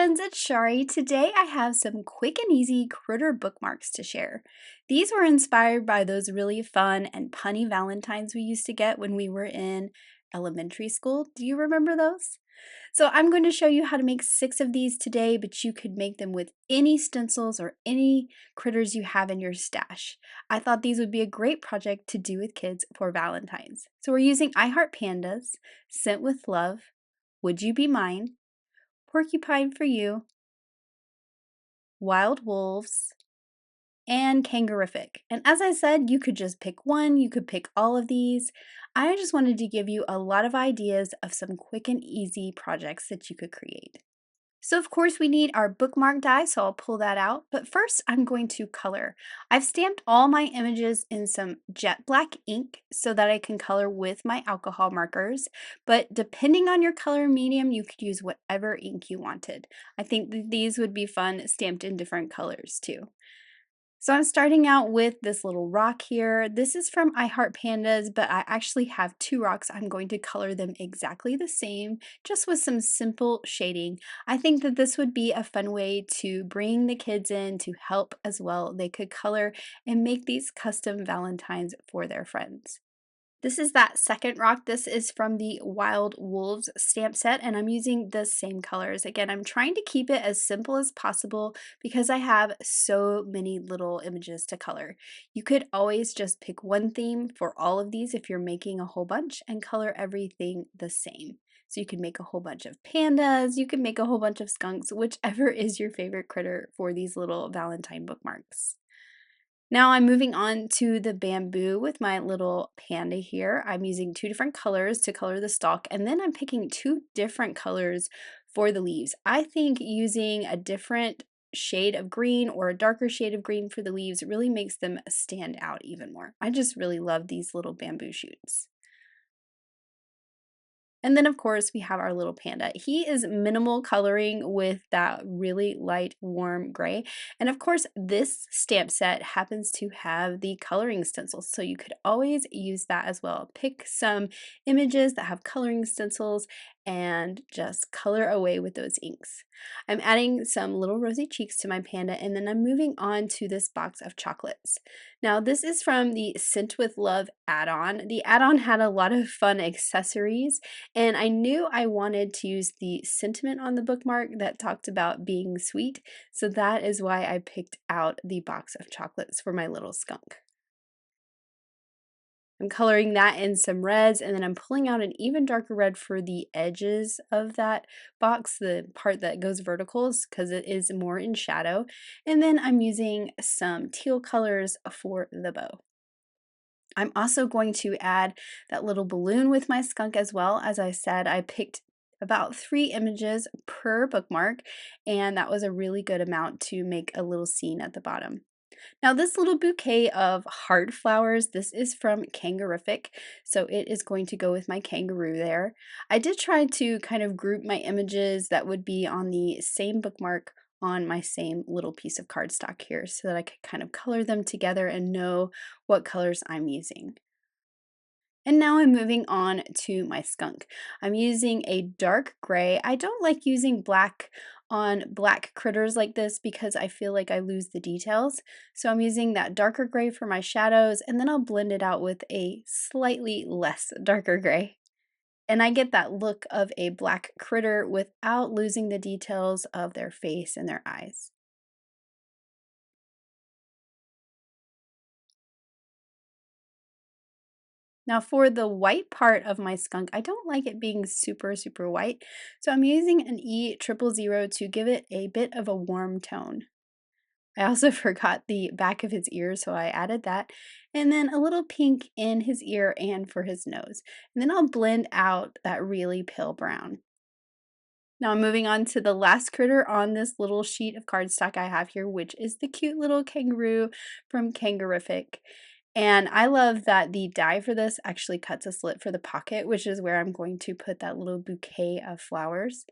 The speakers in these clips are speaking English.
friends, it's Chari. Today I have some quick and easy critter bookmarks to share. These were inspired by those really fun and punny Valentines we used to get when we were in elementary school. Do you remember those? So I'm going to show you how to make 6 of these today, but you could make them with any stencils or any critters you have in your stash. I thought these would be a great project to do with kids for Valentine's. So we're using I Heart Pandas, Sent with Love, Would You Be Mine, Porcu-Pine for You, Wild Wolves, and kanga-rrific. And as I said, you could just pick one, you could pick all of these. I just wanted to give you a lot of ideas of some quick and easy projects that you could create. So of course we need our bookmark die, so I'll pull that out. But first I'm going to color. I've stamped all my images in some jet black ink so that I can color with my alcohol markers. But depending on your color medium, you could use whatever ink you wanted. I think that these would be fun stamped in different colors too. So I'm starting out with this little rock here. This is from I Heart Pandas, but I actually have 2 rocks. I'm going to color them exactly the same, just with some simple shading. I think that this would be a fun way to bring the kids in to help as well. They could color and make these custom Valentines for their friends. This is that second rock. This is from the Wild Wolves stamp set, and I'm using the same colors. Again, I'm trying to keep it as simple as possible because I have so many little images to color. You could always just pick one theme for all of these if you're making a whole bunch and color everything the same. So you can make a whole bunch of pandas, you can make a whole bunch of skunks, whichever is your favorite critter for these little Valentine bookmarks. Now I'm moving on to the bamboo with my little panda here. I'm using 2 different colors to color the stalk, and then I'm picking 2 different colors for the leaves. I think using a different shade of green or a darker shade of green for the leaves really makes them stand out even more. I just really love these little bamboo shoots. And then of course we have our little panda. He is minimal coloring with that really light warm gray. And of course this stamp set happens to have the coloring stencils, so you could always use that as well. Pick some images that have coloring stencils and just color away with those inks. I'm adding some little rosy cheeks to my panda, and then I'm moving on to this box of chocolates. Now this is from the Scent with Love add-on. The add-on had a lot of fun accessories, and I knew I wanted to use the sentiment on the bookmark that talked about being sweet, so that is why I picked out the box of chocolates for my little skunk. I'm coloring that in some reds, and then I'm pulling out an even darker red for the edges of that box, the part that goes verticals, because it is more in shadow. And then I'm using some teal colors for the bow. I'm also going to add that little balloon with my skunk as well. As I said, I picked about 3 images per bookmark, and that was a really good amount to make a little scene at the bottom. Now this little bouquet of heart flowers, this is from kanga-rrific, so it is going to go with my kangaroo there. I did try to kind of group my images that would be on the same bookmark on my same little piece of cardstock here so that I could kind of color them together and know what colors I'm using. And now I'm moving on to my skunk. I'm using a dark gray. I don't like using black on black critters like this because I feel like I lose the details. So I'm using that darker gray for my shadows, and then I'll blend it out with a slightly less darker gray. And I get that look of a black critter without losing the details of their face and their eyes. Now for the white part of my skunk, I don't like it being super white, so I'm using an E000 to give it a bit of a warm tone. I also forgot the back of his ear, so I added that, and then a little pink in his ear and for his nose. And then I'll blend out that really pale brown. Now I'm moving on to the last critter on this little sheet of cardstock I have here, which is the cute little kangaroo from kanga-rrific. And I love that the die for this actually cuts a slit for the pocket, which is where I'm going to put that little bouquet of flowers.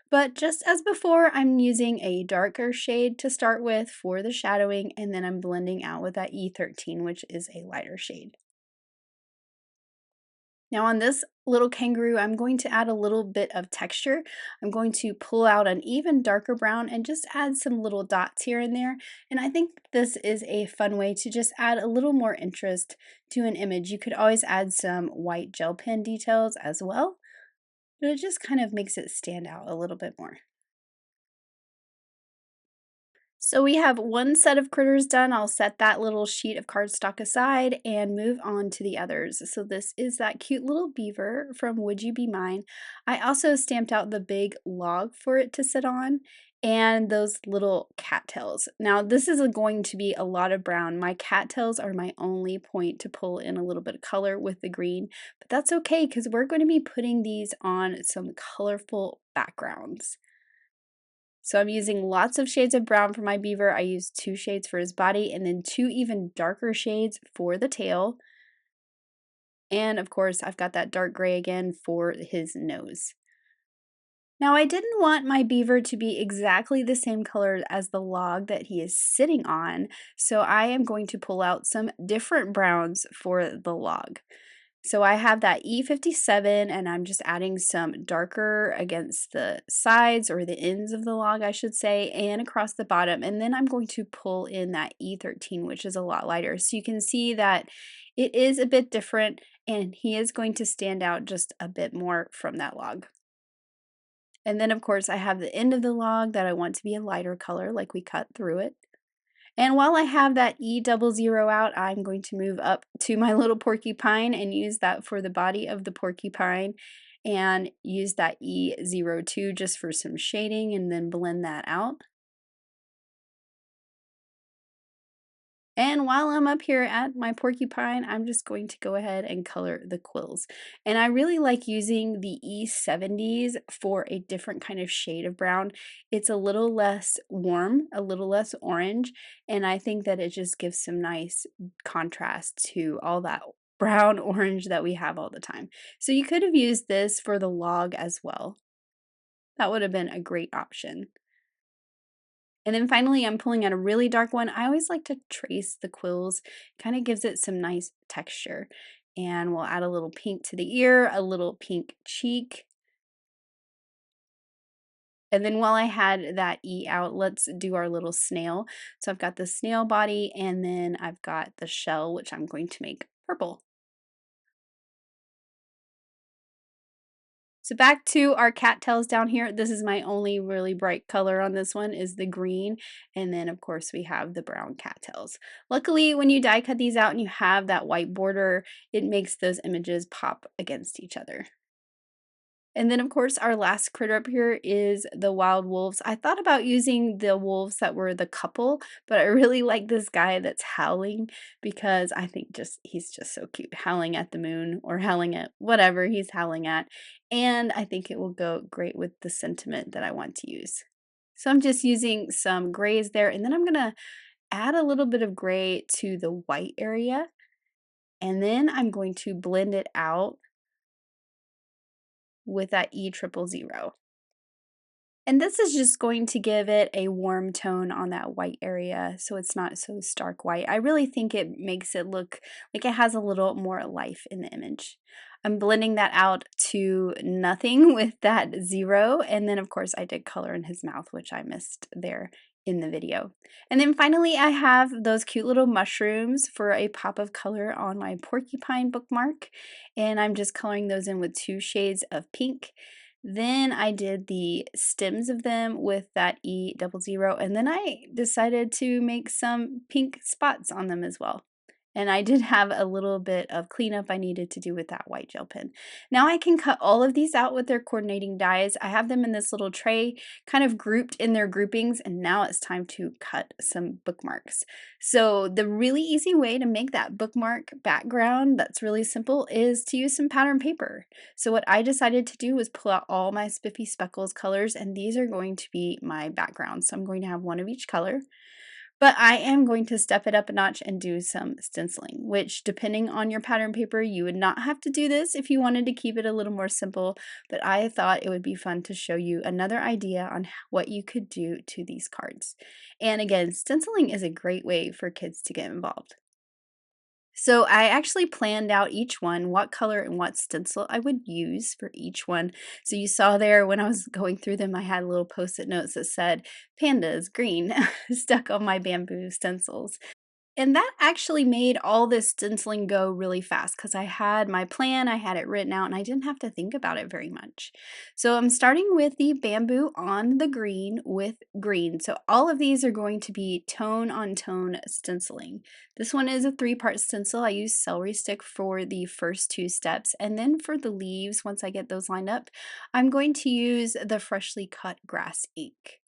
But just as before, I'm using a darker shade to start with for the shadowing, and then I'm blending out with that E13, which is a lighter shade. Now on this little kangaroo, I'm going to add a little bit of texture. I'm going to pull out an even darker brown and just add some little dots here and there. And I think this is a fun way to just add a little more interest to an image. You could always add some white gel pen details as well, but it just kind of makes it stand out a little bit more. So we have one set of critters done. I'll set that little sheet of cardstock aside and move on to the others. So this is that cute little beaver from Would You Be Mine. I also stamped out the big log for it to sit on and those little cattails. Now this is going to be a lot of brown. My cattails are my only point to pull in a little bit of color with the green, but that's okay because we're going to be putting these on some colorful backgrounds. So I'm using lots of shades of brown for my beaver. I used 2 shades for his body and then 2 even darker shades for the tail. And of course, I've got that dark gray again for his nose. Now I didn't want my beaver to be exactly the same color as the log that he is sitting on, so I am going to pull out some different browns for the log. So I have that E57 and I'm just adding some darker against the sides or the ends of the log, I should say, and across the bottom. And then I'm going to pull in that E13, which is a lot lighter. So you can see that it is a bit different and he is going to stand out just a bit more from that log. And then of course I have the end of the log that I want to be a lighter color like we cut through it. And while I have that E00 out, I'm going to move up to my little porcupine and use that for the body of the porcupine and use that E02 just for some shading and then blend that out. And while I'm up here at my porcupine, I'm just going to go ahead and color the quills. And I really like using the E70s for a different kind of shade of brown. It's a little less warm, a little less orange, and I think that it just gives some nice contrast to all that brown orange that we have all the time. So you could have used this for the log as well. That would have been a great option. And then finally, I'm pulling out a really dark one. I always like to trace the quills, kind of gives it some nice texture. And we'll add a little pink to the ear, a little pink cheek. And then while I had that E out, let's do our little snail. So I've got the snail body and then I've got the shell, which I'm going to make purple. So back to our cattails down here. This is my only really bright color on this one is the green. And then of course we have the brown cattails. Luckily, when you die cut these out and you have that white border, it makes those images pop against each other. And then, of course, our last critter up here is the wild wolves. I thought about using the wolves that were the couple, but I really like this guy that's howling because I think just he's just so cute, howling at the moon or howling at whatever he's howling at. And I think it will go great with the sentiment that I want to use. So I'm just using some grays there, and then I'm gonna add a little bit of gray to the white area, and then I'm going to blend it out with that E00. And this is just going to give it a warm tone on that white area so it's not so stark white. I really think it makes it look like it has a little more life in the image. I'm blending that out to nothing with that 0, and then of course I did color in his mouth, which I missed there in the video. And then finally I have those cute little mushrooms for a pop of color on my porcupine bookmark, and I'm just coloring those in with 2 shades of pink. Then I did the stems of them with that E00, and then I decided to make some pink spots on them as well. And I did have a little bit of cleanup I needed to do with that white gel pen. Now I can cut all of these out with their coordinating dies. I have them in this little tray, kind of grouped in their groupings, and now it's time to cut some bookmarks. So the really easy way to make that bookmark background that's really simple is to use some pattern paper. So what I decided to do was pull out all my spiffy speckles colors, and these are going to be my background. So I'm going to have one of each color. But I am going to step it up a notch and do some stenciling, which depending on your pattern paper, you would not have to do this if you wanted to keep it a little more simple, but I thought it would be fun to show you another idea on what you could do to these cards. And again, stenciling is a great way for kids to get involved. So I actually planned out each one, what color and what stencil I would use for each one. So you saw there when I was going through them, I had little post-it notes that said pandas green stuck on my bamboo stencils. And that actually made all this stenciling go really fast because I had my plan, I had it written out, and I didn't have to think about it very much. So I'm starting with the bamboo on the green with green. So all of these are going to be tone on tone stenciling. This one is a 3-part stencil. I use celery stick for the first 2 steps. And then for the leaves, once I get those lined up, I'm going to use the freshly cut grass ink.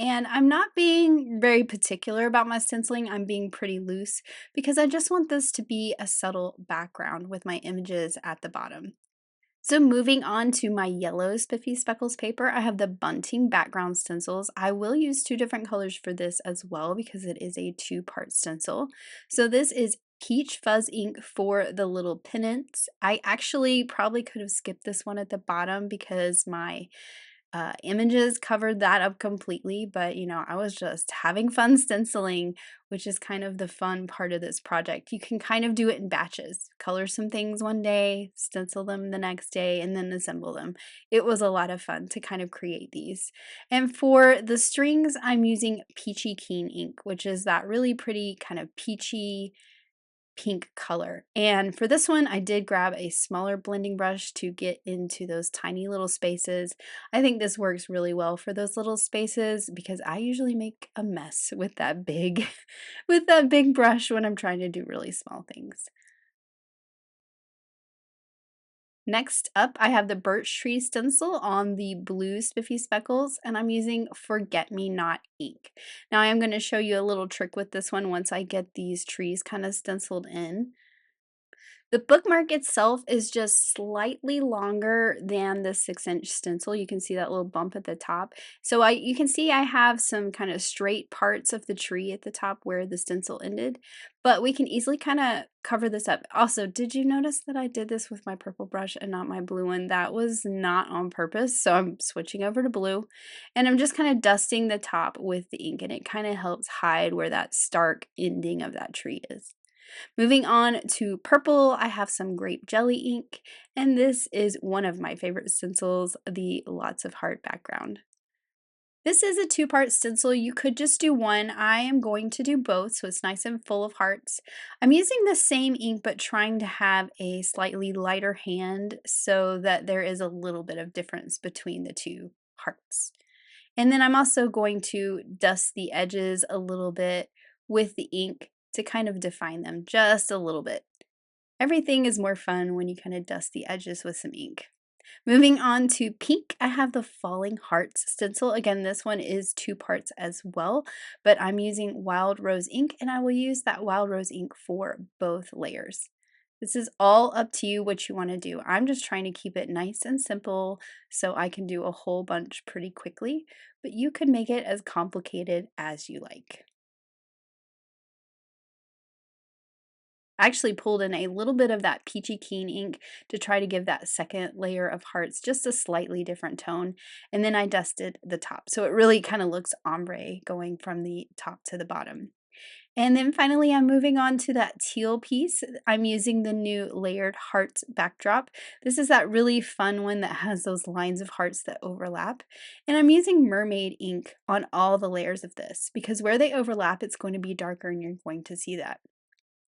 And I'm not being very particular about my stenciling, I'm being pretty loose because I just want this to be a subtle background with my images at the bottom. So moving on to my yellow spiffy speckles paper, I have the bunting background stencils. I will use 2 different colors for this as well because it is a 2-part stencil. So this is peach fuzz ink for the little pennants. I actually probably could have skipped this one at the bottom because my images covered that up completely, but I was just having fun stenciling, which is kind of the fun part of this project. You can kind of do it in batches, color some things one day, stencil them the next day, and then assemble them. It was a lot of fun to kind of create these. And for the strings, I'm using Peachy Keen ink, which is that really pretty kind of peachy pink color. And for this one, I did grab a smaller blending brush to get into those tiny little spaces. I think this works really well for those little spaces because I usually make a mess with that big with that big brush when I'm trying to do really small things. Next up, I have the birch tree stencil on the blue spiffy speckles, and I'm using Forget Me Not ink. Now I am going to show you a little trick with this one once I get these trees kind of stenciled in. The bookmark itself is just slightly longer than the 6-inch stencil. You can see that little bump at the top. So you can see I have some kind of straight parts of the tree at the top where the stencil ended, but we can easily kind of cover this up. Also, did you notice that I did this with my purple brush and not my blue one? That was not on purpose. So I'm switching over to blue and I'm just kind of dusting the top with the ink and it kind of helps hide where that stark ending of that tree is. Moving on to purple, I have some grape jelly ink, and this is one of my favorite stencils, the Lots of Heart background. This is a 2-part stencil. You could just do one. I am going to do both, so it's nice and full of hearts. I'm using the same ink, but trying to have a slightly lighter hand so that there is a little bit of difference between the 2 hearts. And then I'm also going to dust the edges a little bit with the ink to kind of define them just a little bit. Everything is more fun when you kind of dust the edges with some ink. Moving on to pink, I have the Falling Hearts stencil. Again, this one is 2 parts as well, but I'm using Wild Rose ink and I will use that Wild Rose ink for both layers. This is all up to you what you want to do. I'm just trying to keep it nice and simple so I can do a whole bunch pretty quickly, but you could make it as complicated as you like. I actually pulled in a little bit of that peachy keen ink to try to give that second layer of hearts just a slightly different tone, and then I dusted the top. So it really kind of looks ombre going from the top to the bottom. And then finally, I'm moving on to that teal piece. I'm using the new layered hearts backdrop. This is that really fun one that has those lines of hearts that overlap. And I'm using mermaid ink on all the layers of this because where they overlap, it's going to be darker and you're going to see that.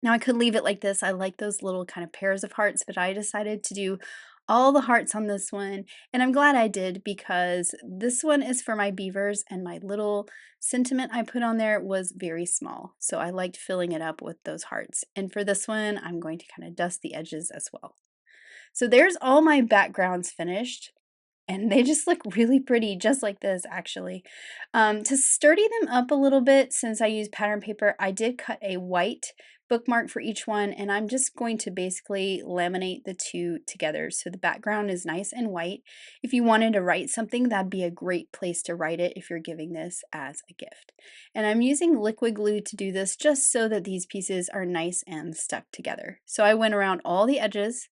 Now I could leave it like this. I like those little kind of pairs of hearts, but I decided to do all the hearts on this one, and I'm glad I did because this one is for my beavers and my little sentiment I put on there was very small. So I liked filling it up with those hearts. And for this one, I'm going to kind of dust the edges as well. So there's all my backgrounds finished. And they just look really pretty, just like this actually. To sturdy them up a little bit, since I use pattern paper, I did cut a white bookmark for each one, and I'm just going to basically laminate the 2 together so the background is nice and white. If you wanted to write something, that'd be a great place to write it if you're giving this as a gift. And I'm using liquid glue to do this just so that these pieces are nice and stuck together. So I went around all the edges.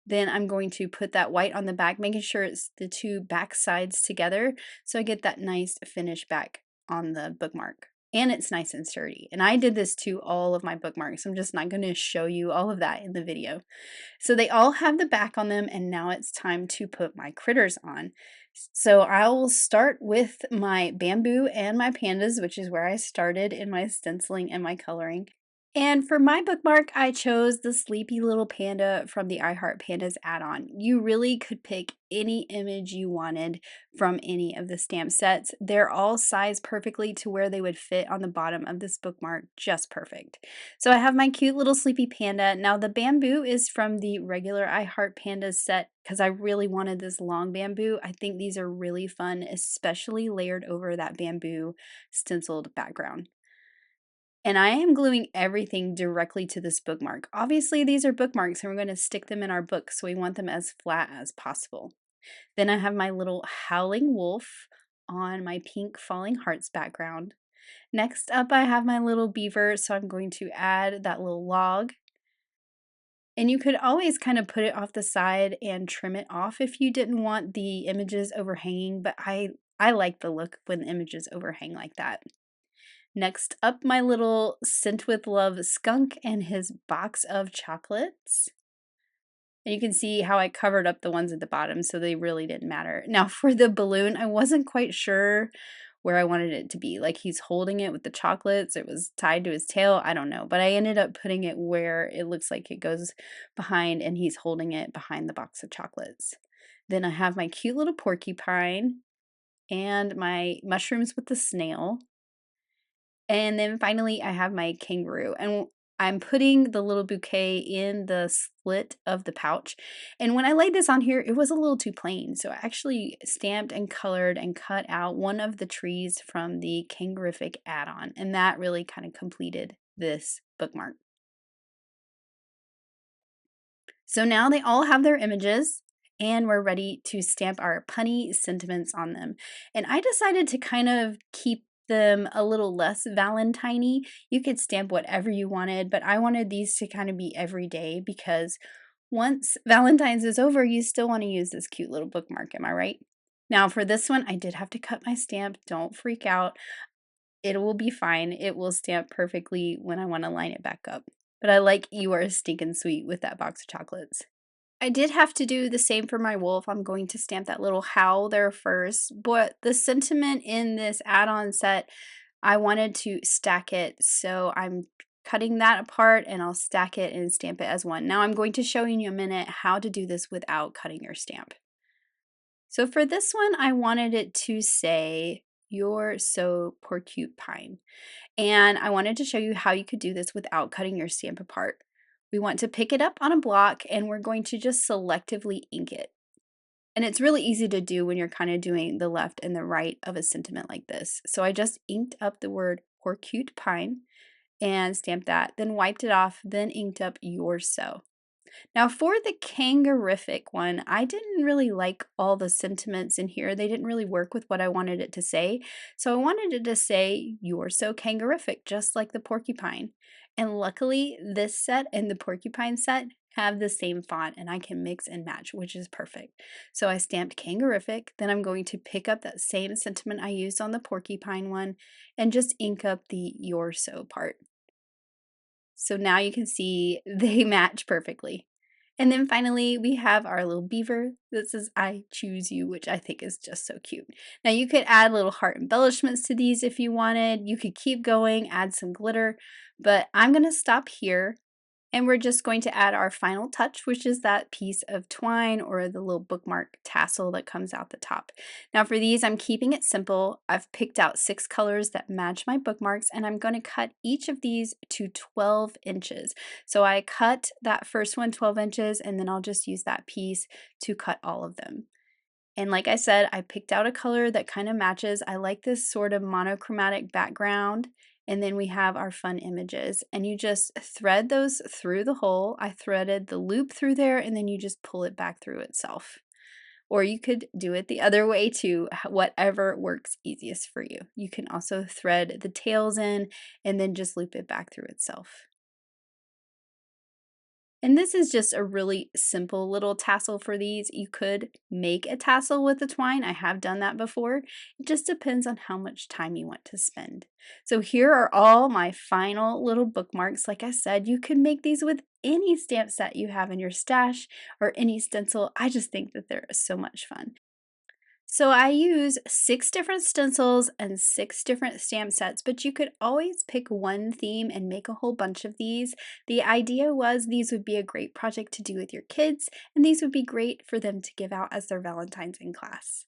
Then I'm going to put that white on the back, making sure it's the 2 back sides together so I get that nice finish back on the bookmark. and it's nice and sturdy. And I did this to all of my bookmarks. I'm just not going to show you all of that in the video. So they all have the back on them, and now it's time to put my critters on. So I will start with my bamboo and my pandas, which is where I started in my stenciling and my coloring. And for my bookmark, I chose the sleepy little panda from the I Heart Pandas add-on. You really could pick any image you wanted from any of the stamp sets. They're all sized perfectly to where they would fit on the bottom of this bookmark, just perfect. So I have my cute little sleepy panda. Now the bamboo is from the regular I Heart Pandas set because I really wanted this long bamboo. I think these are really fun, especially layered over that bamboo stenciled background. And I am gluing everything directly to this bookmark. Obviously, these are bookmarks and we're going to stick them in our book, so we want them as flat as possible. Then I have my little howling wolf on my pink falling hearts background. Next up, I have my little beaver, so I'm going to add that little log. And you could always kind of put it off the side and trim it off if you didn't want the images overhanging, but I like the look when the images overhang like that. Next up, my little Scent with Love skunk and his box of chocolates. And you can see how I covered up the ones at the bottom, so they really didn't matter. Now for the balloon, I wasn't quite sure where I wanted it to be. Like he's holding it with the chocolates, it was tied to his tail, I don't know. But I ended up putting it where it looks like it goes behind and he's holding it behind the box of chocolates. Then I have my cute little porcupine and my mushrooms with the snail. And then finally, I have my kangaroo, and I'm putting the little bouquet in the slit of the pouch. And when I laid this on here, it was a little too plain. So I actually stamped and colored and cut out one of the trees from the kanga-rrific add-on, and that really kind of completed this bookmark. So now they all have their images and we're ready to stamp our punny sentiments on them. And I decided to kind of keep them a little less Valentine-y. You could stamp whatever you wanted, but I wanted these to kind of be everyday because once Valentine's is over, you still want to use this cute little bookmark, am I right? Now for this one, I did have to cut my stamp. Don't freak out. It will be fine. It will stamp perfectly when I want to line it back up. But I like you are stinking sweet with that box of chocolates. I did have to do the same for my wolf. I'm going to stamp that little howl there first. But the sentiment in this add-on set, I wanted to stack it. So I'm cutting that apart and I'll stack it and stamp it as one. Now I'm going to show you in a minute how to do this without cutting your stamp. So for this one, I wanted it to say, "You're so porcu-pine." And I wanted to show you how you could do this without cutting your stamp apart. We want to pick it up on a block and we're going to just selectively ink it. And it's really easy to do when you're kind of doing the left and the right of a sentiment like this. So I just inked up the word porcu-pine and stamped that, then wiped it off, then inked up "You're so." Now for the kanga-rrific one, I didn't really like all the sentiments in here. They didn't really work with what I wanted it to say. So I wanted it to say, "You're so kanga-rrific," just like the porcupine. And luckily, this set and the porcupine set have the same font and I can mix and match, which is perfect. So I stamped kanga-rrific, then I'm going to pick up that same sentiment I used on the porcupine one and just ink up the "You're so" part. So now you can see they match perfectly. And then finally, we have our little beaver that says "I choose you," which I think is just so cute. Now you could add little heart embellishments to these if you wanted. You could keep going, add some glitter, but I'm going to stop here. And we're just going to add our final touch, which is that piece of twine or the little bookmark tassel that comes out the top. Now for these, I'm keeping it simple. I've picked out 6 colors that match my bookmarks, and I'm going to cut each of these to 12 inches. So I cut that first one 12 inches, and then I'll just use that piece to cut all of them. And like I said, I picked out a color that kind of matches. I like this sort of monochromatic background. And then we have our fun images. And you just thread those through the hole. I threaded the loop through there and then you just pull it back through itself. Or you could do it the other way too, whatever works easiest for you. You can also thread the tails in and then just loop it back through itself. And this is just a really simple little tassel for these. You could make a tassel with the twine. I have done that before. It just depends on how much time you want to spend. So here are all my final little bookmarks. Like I said, you could make these with any stamp set you have in your stash or any stencil. I just think that they're so much fun. So I use 6 different stencils and 6 different stamp sets, but you could always pick one theme and make a whole bunch of these. The idea was these would be a great project to do with your kids, and these would be great for them to give out as their Valentine's in class.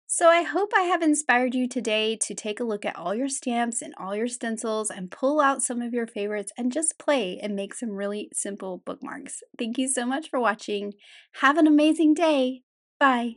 So I hope I have inspired you today to take a look at all your stamps and all your stencils and pull out some of your favorites and just play and make some really simple bookmarks. Thank you so much for watching. Have an amazing day. Bye.